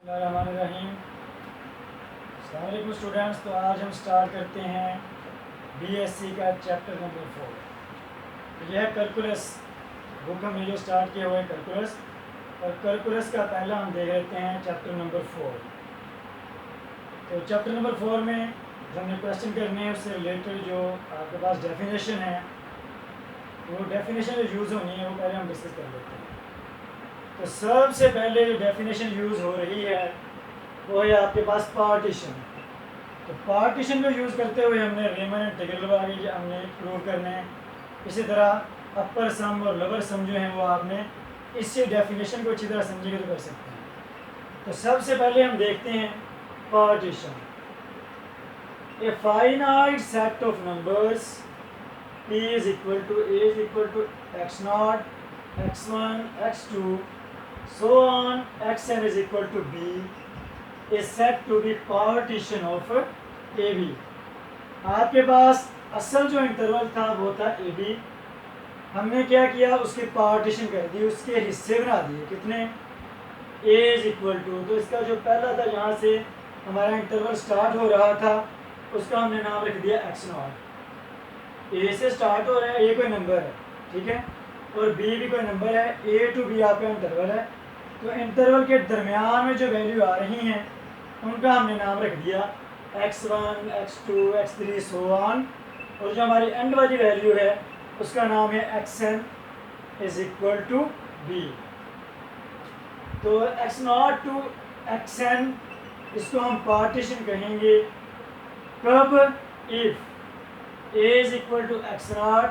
रहीम। अस्सलाम स्टूडेंट्स, तो आज हम स्टार्ट करते हैं बीएससी का चैप्टर नंबर 4। तो यह है कैलकुलस बुक हमने जो स्टार्ट किया हुआ है कैलकुलस, और कैलकुलस का पहला हम देख लेते हैं चैप्टर नंबर 4। तो चैप्टर नंबर 4 में जो हमने क्वेश्चन करने हैं उससे रिलेटेड जो आपके पास डेफिनेशन है, वो डेफिनेशन जो यूज़ होनी है वो पहले हम डिस्कस कर लेते हैं। तो सबसे पहले जो डेफिनेशन यूज़ हो रही है वो है आपके पास पार्टीशन। तो पार्टीशन को यूज़ करते हुए हमने रेमन इंटीग्रल आगे हमने प्रूव करने हैं। इसी तरह अपर सम और लोअर सम जो हैं वो आपने इसी डेफिनेशन को अच्छी तरह समझेंगे तो कर सकते हैं। तो सबसे पहले हम देखते हैं partition. A finite set of numbers p is equal to a is equal to x0, x1, x2, so on xn is equal to b is said to be partition of ab। आपके पास असल जो interval था वो था ab। हमने क्या किया, उसकी पार्टीशन कर दी, उसके हिस्से बना दिए। कितने? a is equal to, तो इसका जो पहला था यहाँ से हमारा इंटरवल स्टार्ट हो रहा था उसका हमने नाम रख दिया x0। ए से स्टार्ट हो रहा है, ए कोई नंबर है, ठीक है, और बी भी कोई नंबर है, ए टू बी आपका इंटरवल है। तो इंटरवल के दरमियान में जो वैल्यू आ रही हैं उनका हमने नाम रख दिया x1, x2, x3 so on, और जो हमारी एंड वाली वैल्यू है उसका नाम है xn is equal to b। तो x0 टू xn इसको हम पार्टीशन कहेंगे कब? If a is equal to x0,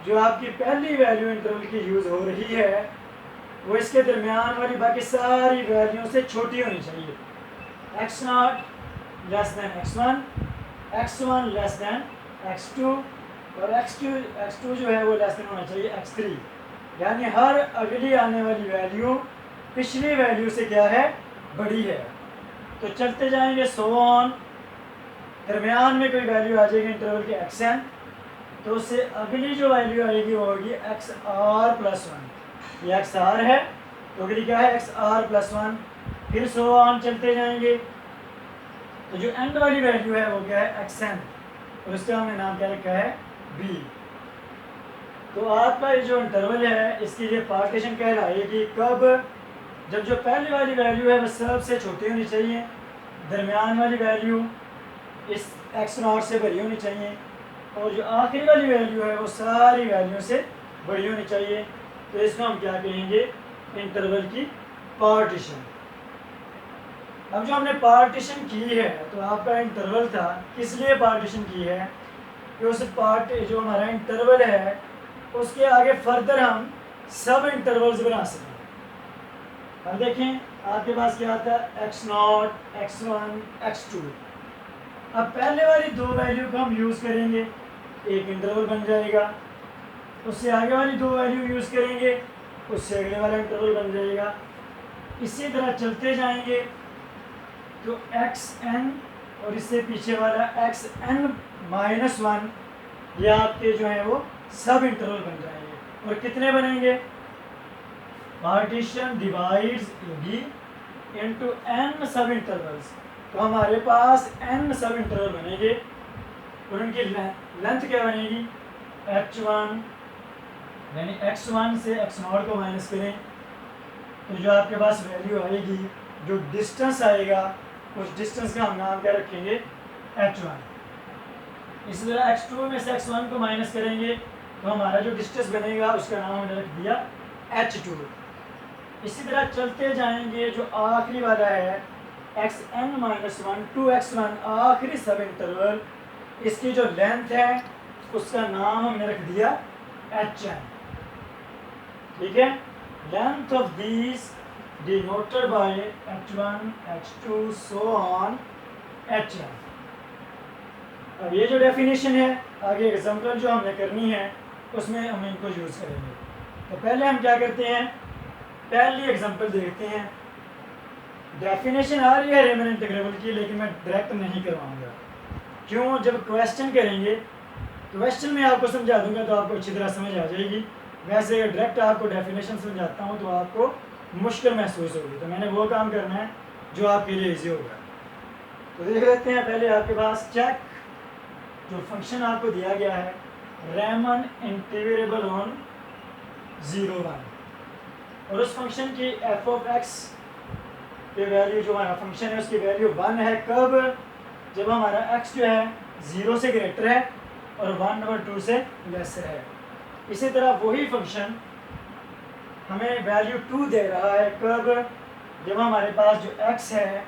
जो आपकी पहली वैल्यू इंटरवल की यूज़ हो रही है वो इसके दरमियान वाली बाकी सारी वैल्यूओं से छोटी होनी चाहिए। x0 less than x1, x1 less than x2, और x2 जो है वो लेस दैन होना चाहिए x3। यानी हर अगली आने वाली वैल्यू पिछली वैल्यू से क्या है? बड़ी है। तो चलते जाएंगे सो ऑन, दरमियान में कोई वैल्यू आ जाएगी इंटरवल के xn, तो उससे अगली जो वैल्यू आएगी वो होगी xr+1। ये xr है तो अगली क्या है? xr+1। फिर सो ऑन चलते जाएंगे, तो जो एंड वाली वैल्यू है वो क्या है? xn, और उसका हमने नाम क्या रखा है? b। तो आपका ये जो इंटरवल है इसकी ये पार्टीशन कहलाएगी कब? जब जो पहली वाली वैल्यू है वो सबसे छोटी होनी चाहिए, दरमियान वाली वैल्यू इस x0 से बड़ी होनी चाहिए, और जो आखिरी वाली वैल्यू है वो सारी वैल्यू से बड़ी होनी चाहिए। तो इसको हम क्या कहेंगे? इंटरवल की पार्टीशन। अब जो हमने पार्टीशन की है, तो आपका इंटरवल था, किस लिए पार्टीशन की है कि उस जो हमारा इंटरवल है उसके आगे फर्दर हम सब इंटरवल्स बना सकें। अब देखें आपके पास क्या आता है? x0, x1, x2। अब पहले वाली दो वैल्यू को हम यूज़ करेंगे, एक इंटरवल बन जाएगा, उससे आगे वाली दो वैल्यू यूज़ करेंगे, उससे अगले वाला इंटरवल बन जाएगा। इसी तरह चलते जाएंगे तो xn और इससे पीछे वाला xn-1 ये आपके जो है वो सब इंटरवल बन जाएंगे। और कितने बनेंगे? Partition divides ab into n सब इंटरवल्स। तो हमारे पास n सब इंटरवल बनेंगे और उनकी लेंथ क्या बनेगी? h1, यानी x1 से x0 को माइनस करें तो जो आपके पास वैल्यू आएगी, जो डिस्टेंस आएगा उस डिस्टेंस का हम नाम क्या रखेंगे? h1। इसी तरह x2 में से x1 को माइनस करेंगे तो हमारा जो डिस्टेंस बनेगा उसका नाम हमने रख दिया h2। इसी तरह चलते जाएंगे, जो आखिरी वाला है xn-1 टू x1 आखिरी सब इंटरवल, इसकी जो लेंथ है उसका नाम हमने रख दिया hn, ठीक है। Length of these denoted by h1, h2 so on hn। अब ये जो डेफिनेशन है, आगे एग्जाम्पल जो हमने करनी है उसमें हम इनको यूज़ करेंगे। तो पहले हम क्या करते हैं? पहली एग्जांपल देखते हैं। डेफिनेशन आ रही है रेमन इंटीग्रल की, लेकिन मैं डायरेक्ट नहीं करवाऊंगा। क्यों? जब क्वेश्चन करेंगे, क्वेश्चन में आपको समझा दूंगा तो आपको अच्छी तरह समझ आ जाएगी। वैसे डायरेक्ट आपको डेफिनेशन समझाता हूँ तो आपको मुश्किल महसूस होगी, तो मैंने वो काम करना है जो आपके लिए इजी होगा। तो देख लेते हैं पहले आपके पास चेक जो फंक्शन आपको दिया गया है रेमन इंटीग्रेबल ऑन 0 1 और उस फंक्शन की एफ ऑफ एक्स की वैल्यू जो हमारा फंक्शन है उसकी वैल्यू 1 है कब, जब हमारा x जो है 0 से ग्रेटर है और 1/2 से लेसर है। इसी तरह वही फंक्शन हमें वैल्यू 2 दे रहा है कब, जब हमारे पास जो x है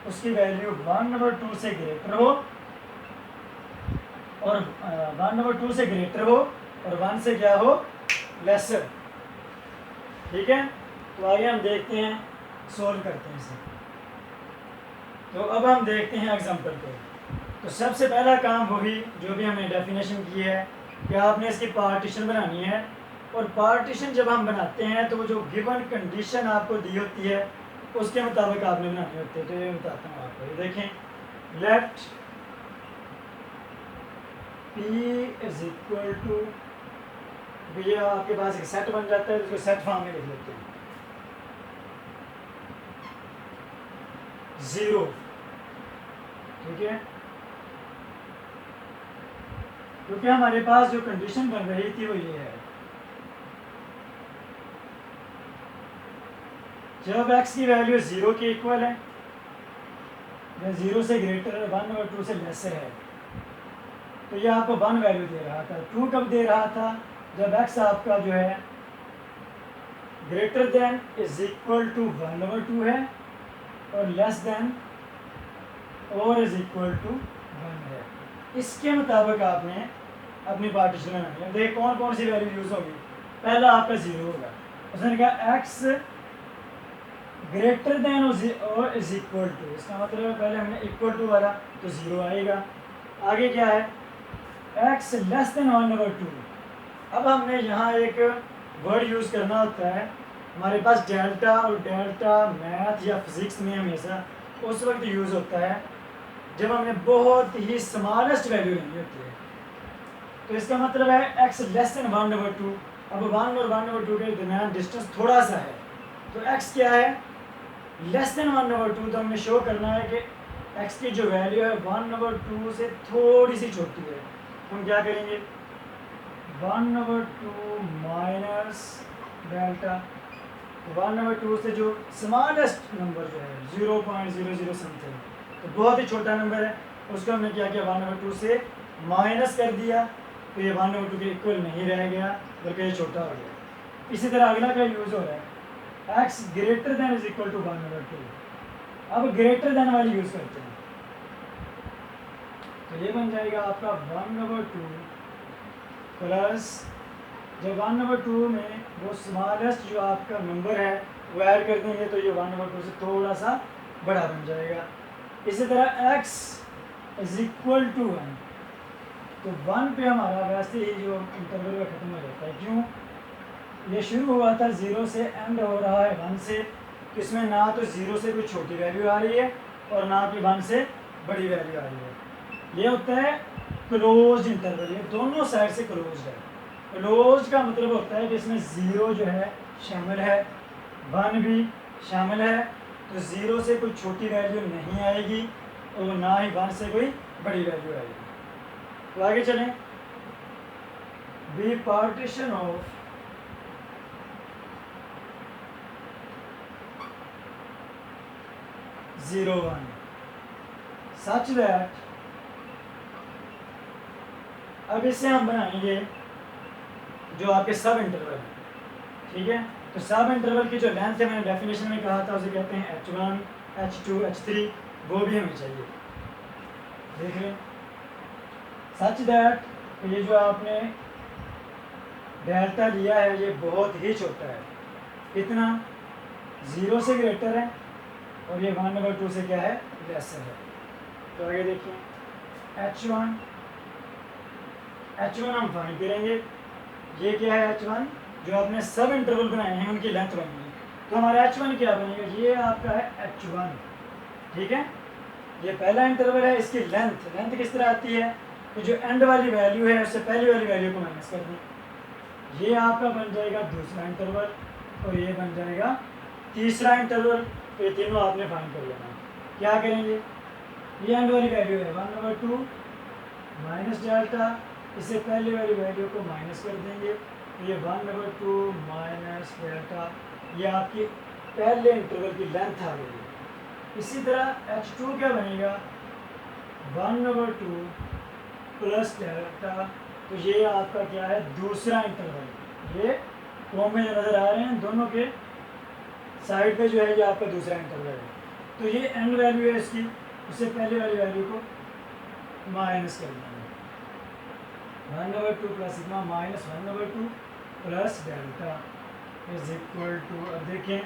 उसकी वैल्यू 1/2 से ग्रेटर हो और 1/2 से ग्रेटर हो और 1 से क्या हो लेसर। ठीक है, तो आगे हम देखते हैं, सोल्व करते हैं इसे। तो अब हम देखते हैं एग्जांपल को। तो सबसे पहला काम वही जो भी हमने डेफिनेशन की है कि आपने इसकी पार्टीशन बनानी है, और पार्टीशन जब हम बनाते हैं तो वो जो गिवन कंडीशन आपको दी होती है उसके मुताबिक आपने बनानी होती है। तो ये बताता हूँ आपको, ये देखें, left P is equal to, ये आपके पास एक सेट बन जाता है, इसको सेट फॉर्म में लिख लेते हैं 0। ठीक है, क्योंकि हमारे पास जो कंडीशन बन रही थी वो ये है, जब x की वैल्यू 0 के इक्वल है या 0 से ग्रेटर है 1/2 से लेसर है, तो ये आपको 1 वैल्यू दे रहा था। 2 कब दे रहा था, जब x आपका जो है greater than is equal to 1/2 है और लेस देन और इज इक्वल टू 1 है। इसके मुताबिक आपने अपनी पार्टीशन बनानी है। देखिए कौन कौन सी वैल्यू यूज होगी। पहला आपका 0 होगा, उसने कहा x ग्रेटर देन और इज इक्वल टू, इसका मतलब है पहले हमने इक्वल टू वाला तो 0 आएगा। आगे क्या है, x लेस देन 1/2। अब हमने यहाँ एक वर्ड यूज़ करना होता है, हमारे पास डेल्टा, और डेल्टा मैथ या फिजिक्स में हमेशा उस वक्त यूज़ होता है जब हमें बहुत ही स्मॉलेस्ट वैल्यू लेनी होती है। तो इसका मतलब है x लेस देन 1/2। अब 1 और 1/2 के दरमियान डिस्टेंस थोड़ा सा है, तो x क्या है लेस देन 1/2। तो हमने शो करना है कि x की जो वैल्यू है 1/2 से थोड़ी सी छोटी है। हम क्या करेंगे, 1/2 माइनस डेल्टा, 1/2 से जो स्मॉलेस्ट नंबर जो है 0.00 समथिंग, तो बहुत ही छोटा नंबर है, उसको हमने क्या किया 1/2 से माइनस कर दिया, तो ये 1/2 के इक्वल नहीं रह गया बल्कि ये छोटा हो गया। इसी तरह अगला क्या यूज़ हो रहा है, x greater than is equal to 1/2। अब ग्रेटर देन वाली यूज़ करते हैं, तो ये बन जाएगा आपका 1/2 प्लस, जब 1/2 में वो स्मॉलेस्ट जो आपका नंबर है वो ऐड कर देंगे तो ये 1/2 से थोड़ा सा बड़ा बन जाएगा। इसी तरह x इज इक्वल टू 1, तो 1 पे हमारा वैसे ही जो इंटरवल में ख़त्म हो जाता है। क्यों, ये शुरू हुआ था 0 से, एंड हो रहा है 1 से, तो इसमें ना तो 0 से कोई छोटी वैल्यू आ रही है और ना कि 1 से बड़ी वैल्यू आ रही है। ये होता है क्लोज इंटरवल, ये दोनों साइड से क्लोज है। क्लोज का मतलब होता है कि इसमें 0 जो है शामिल है, 1 भी शामिल है, तो 0 से कोई छोटी वैल्यू नहीं आएगी और ना ही 1 से कोई बड़ी वैल्यू आएगी। तो आगे चलें, B partition of zero 1 such that, अब इससे हम बनाएंगे जो आपके सब इंटरवल है। ठीक है, तो सब इंटरवल की जो लेंथ है मैंने डेफिनेशन में कहा था उसे कहते हैं h1, h2, h3, वो भी हमें चाहिए। देख लें, सच दैट ये जो आपने डेल्टा लिया है ये बहुत ही छोटा है, कितना 0 से ग्रेटर है और ये 1/2 से क्या है लेसर है। तो आगे देखिए, h1 हम फाइंड करेंगे, ये क्या है h1, जो आपने सब इंटरवल बनाए हैं उनकी लेंथ बनेगी। तो हमारा h1 क्या बनेगा, ये आपका है h1। ठीक है, ये पहला इंटरवल है, इसकी लेंथ किस तरह आती है, तो जो एंड वाली वैल्यू है उससे पहली वाली वैल्यू को माइनस कर दें। ये आपका बन जाएगा दूसरा इंटरवल और ये बन जाएगा तीसरा इंटरवल। तो ये तीनों आपने फाइंड कर लेना है। क्या करेंगे, ये एंड वाली वैल्यू है 1/2 माइनस डेल्टा, इससे पहले वाली वैल्यू को माइनस कर देंगे, तो ये 1/2 माइनस डेल्टा, ये आपकी पहले इंटरवल की लेंथ आ गई है। इसी तरह h2 क्या बनेगा 1/2 प्लस डेल्टा, तो ये आपका क्या है दूसरा इंटरवल, ये कॉम में नज़र आ रहे हैं दोनों के साइड पे जो है ये आपका दूसरा इंटरवल है। तो ये एंड वैल्यू है इसकी, उससे पहले वाली वैल्यू को माइनस कर देंगे 1/2 plus sigma minus 1/2 plus delta is equal to, अब देखें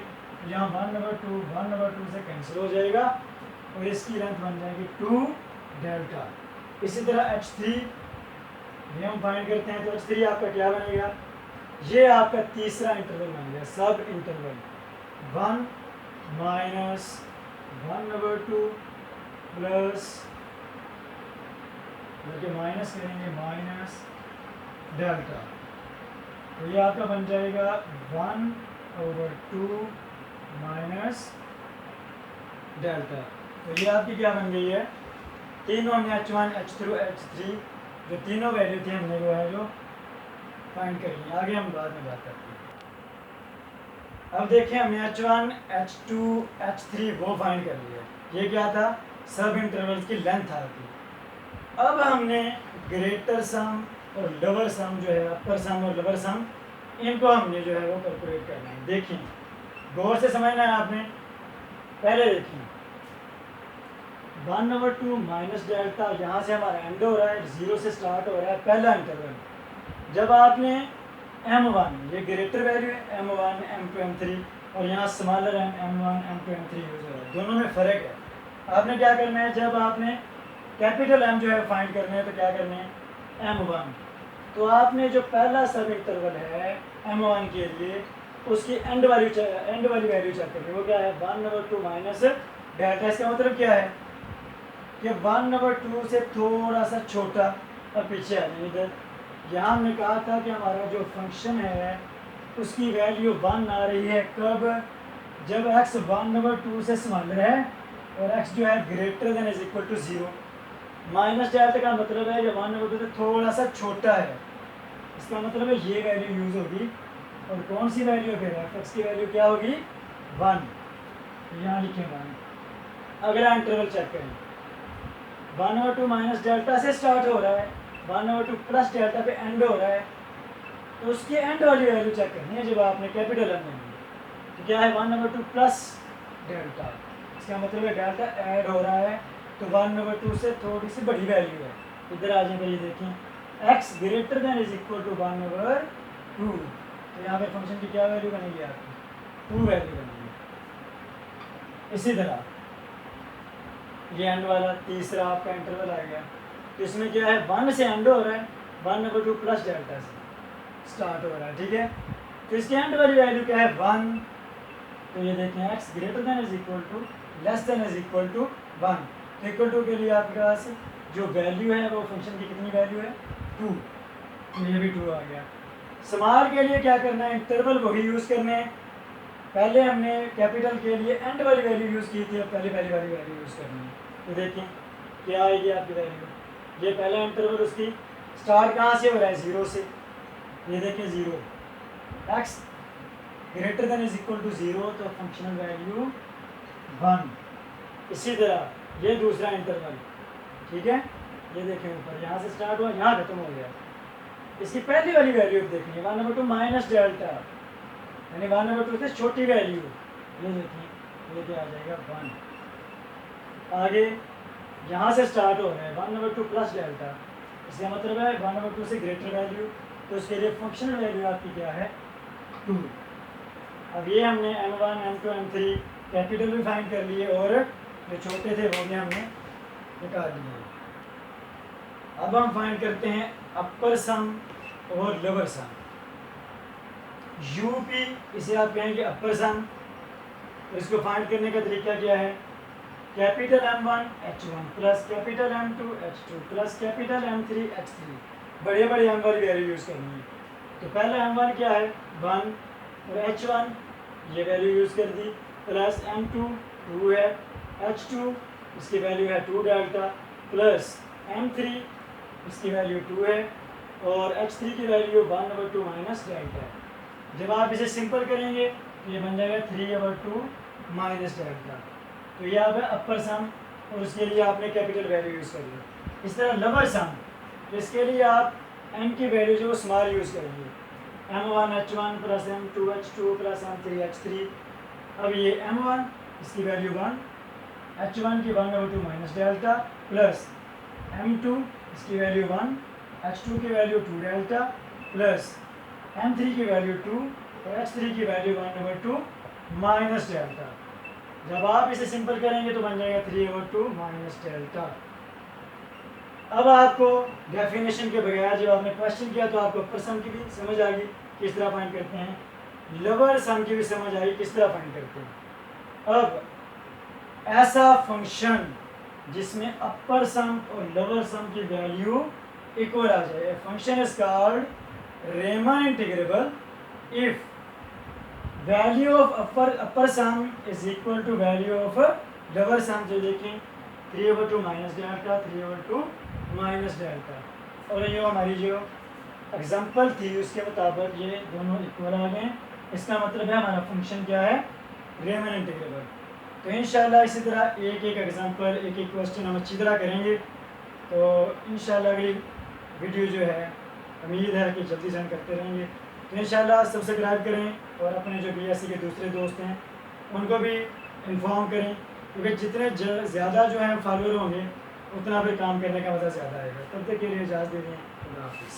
यहाँ 1/2 से कैंसिल हो जाएगा और इसकी लेंथ बन जाएगी 2 डेल्टा। इसी तरह h3 ये हम फाइंड करते हैं, तो h3 आपका क्या बनेगा, ये आपका तीसरा इंटरवल बन गया, सब इंटरवल 1 माइनस 1/2 प्लस, बल्कि माइनस करेंगे माइनस डेल्टा, तो ये आपका बन जाएगा 1/2 माइनस डेल्टा। तो ये आपकी क्या बन गई है, तीनों हमने h1 h2 h3 जो तीनों वैल्यू थी हमने वो है जो फाइंड करी है। आगे हम बाद में बात करते हैं। अब देखिए हमने h1 h2 h3 वो फाइंड कर लिया, ये क्या था सब इंटरवल्स की लेंथ आ थी। अब हमने ग्रेटर सम और लोअर सम जो है अपर सम और लोअर सम, इनको हमने जो है वो कैलकुलेट करना है। देखिए गौर से समझना है आपने, पहले देखिए 1/2 माइनस डेल्टा, यहाँ से हमारा एंड हो रहा है, 0 से स्टार्ट हो रहा है पहला इंटरवल। जब आपने m1 ये ग्रेटर वैल्यू है m1 m2 m3 और यहाँ स्मॉलर है m1 m2 m3 यूज हो रहा है, दोनों में फ़र्क है। आपने क्या करना है, जब आपने कैपिटल M जो है फाइंड करना है तो क्या करना है m1, तो आपने जो पहला सब इंटरवल है m1 के लिए उसकी एंड वाली वैल्यू चेक करनी है, वो क्या है 1/2 माइनस डेल्टा। इसका मतलब क्या है कि 1/2 से थोड़ा सा छोटा और पीछे आ जाए इधर। यहाँ हमने कहा था कि हमारा जो फंक्शन है उसकी वैल्यू 1 आ रही है कब, जब x 1/2 से स्मॉलर है और x जो है greater than is equal to 0। Minus delta का मतलब है जब 1/2 से थोड़ा सा छोटा है, इसका मतलब है ये वैल्यू यूज़ होगी। और कौन सी वैल्यू है फिर x की वैल्यू क्या होगी 1, यहाँ लिखें 1। अगला इंटरवल चेक करें, 1/2 माइनस डेल्टा से स्टार्ट हो रहा है, 1/2 प्लस डेल्टा पे एंड हो रहा है, तो उसकी एंड वाली वैल्यू चेक करनी है जब आपने कैपिटल एम लेंगे। तो क्या है 1/2 प्लस डेल्टा, इसका मतलब है डेल्टा ऐड हो रहा है, तो 1/2 से थोड़ी सी बड़ी वैल्यू है। इधर आ जाएंगे, ये देखें x greater than is equal to 1/2, तो यहाँ पे फंक्शन की क्या वैल्यू बनेगी आपकी 2 वैल्यू बनेगी। इसी तरह ये एंड वाला तीसरा आपका इंटरवल आ गया, तो इसमें क्या है 1 से एंड हो रहा है, 1/2 प्लस डेल्टा से स्टार्ट हो रहा है, ठीक है। तो इसकी एंड वाली वैल्यू क्या है 1, तो ये देखें x greater than is equal to less than is equal to 1, तो इक्वल टू के लिए आपके पास जो वैल्यू है वो फंक्शन की कितनी वैल्यू है 2, तो ये भी 2 आ गया। स्मॉल के लिए क्या करना है, इंटरवल वही यूज़ करने हैं, पहले हमने कैपिटल के लिए एंड वाली वैल्यू यूज़ की थी, अब पहले वाली वैल्यू यूज़ करनी है। तो देखें क्या आएगी आपकी वैल्यू, ये पहला इंटरवल उसकी स्टार्ट कहाँ से हो रहा है 0 से, ये देखें 0, x greater than is equal to 0, तो फंक्शनल वैल्यू 1। इसी तरह ये दूसरा इंटरवल, ठीक है, ये देखें ऊपर यहाँ से स्टार्ट हुआ यहाँ खत्म हो गया, इसकी पहली वाली वैल्यू देखेंगे 1/2 माइनस डेल्टा, यानी 1/2 से छोटी वैल्यू, ये देखिए ये क्या आ जाएगा 1। आगे यहाँ से स्टार्ट हो रहा है 1/2 प्लस डेल्टा, इसका मतलब है 1/2 से ग्रेटर वैल्यू, तो इसके लिए फंक्शनल वैल्यू आपकी क्या है 2। अब ये हमने m1 m2 m3 कैपिटल भी फाइंड कर लिए और जो छोटे थे वो भी हमने निकाल लिए। अब हम फाइंड करते हैं अपर सम और लोअर सम। यूपी इसे आप कहेंगे अपर सम, तो इसको फाइंड करने का तरीका क्या है, capital M1 H1 plus capital M2 H2 plus capital M3 H3, बड़े बड़े M वाली वैल्यू यूज़ करनी है। तो पहला M1 क्या है 1 और H1 ये वैल्यू यूज़ कर दी, प्लस M2 2 है, H2 इसकी वैल्यू है 2 डेल्टा प्लस M3 इसकी वैल्यू 2 है और H3 की वैल्यू 1/2 माइनस डेल्टा है। जब आप इसे सिंपल करेंगे तो ये बन जाएगा 3/2 माइनस डेल्टा। तो ये आप अपर सम और उसके लिए आपने कैपिटल वैल्यू यूज़ कर ली। इस तरह लोअर सम, तो इसके लिए आप m की वैल्यू जो स्मॉल यूज़ करेंगे, m1 h1 plus m2 h2 plus m3 h3। अब ये m1 इसकी वैल्यू 1, h1 की 1/2 माइनस डेल्टा प्लस m2 इसकी वैल्यू 1, h2 की वैल्यू 2 डेल्टा प्लस m3 की वैल्यू 2 और h3 की वैल्यू 1/2 माइनस डेल्टा। जब आप इसे सिंपल करेंगे तो बन जाएगा 3/2 माइनस डेल्टा। अब आपको डेफिनेशन के बगैर जब आपने क्वेश्चन किया तो आपको अपर सम की भी समझ आ गई किस तरह फाइंड करते हैं, लोअर सम की भी समझ आई किस तरह फाइंड करते हैं। अब ऐसा फंक्शन जिसमें अपर सम और लोअर सम की वैल्यू इक्वल आ जाए, function is called Riemann integrable if value of upper sum is equal to value of lower sum. जो देखें 3/2 माइनस डेल्टा 3/2 माइनस डेल्टा, और ये हमारी जो एग्जांपल थी उसके मुताबिक ये दोनों इक्वल आ गए। इसका मतलब है हमारा फंक्शन क्या है, रीमन इंटीग्रेबल। तो इंशाल्लाह इसी तरह एक एक एग्जांपल एक एक क्वेश्चन हम अच्छी तरह करेंगे। तो इंशाल्लाह अगली वीडियो जो है उम्मीद है कि जल्दी से हम करते रहेंगे। तो इंशाल्लाह सब्सक्राइब करें और अपने जो BSc के दूसरे दोस्त हैं उनको भी इन्फॉर्म करें, क्योंकि जितने ज़्यादा जो है फॉलोअर होंगे उतना फिर काम करने का मज़ा ज़्यादा आएगा। तब तक के लिए इजाज़त दे दें। खुदा हाफिज़।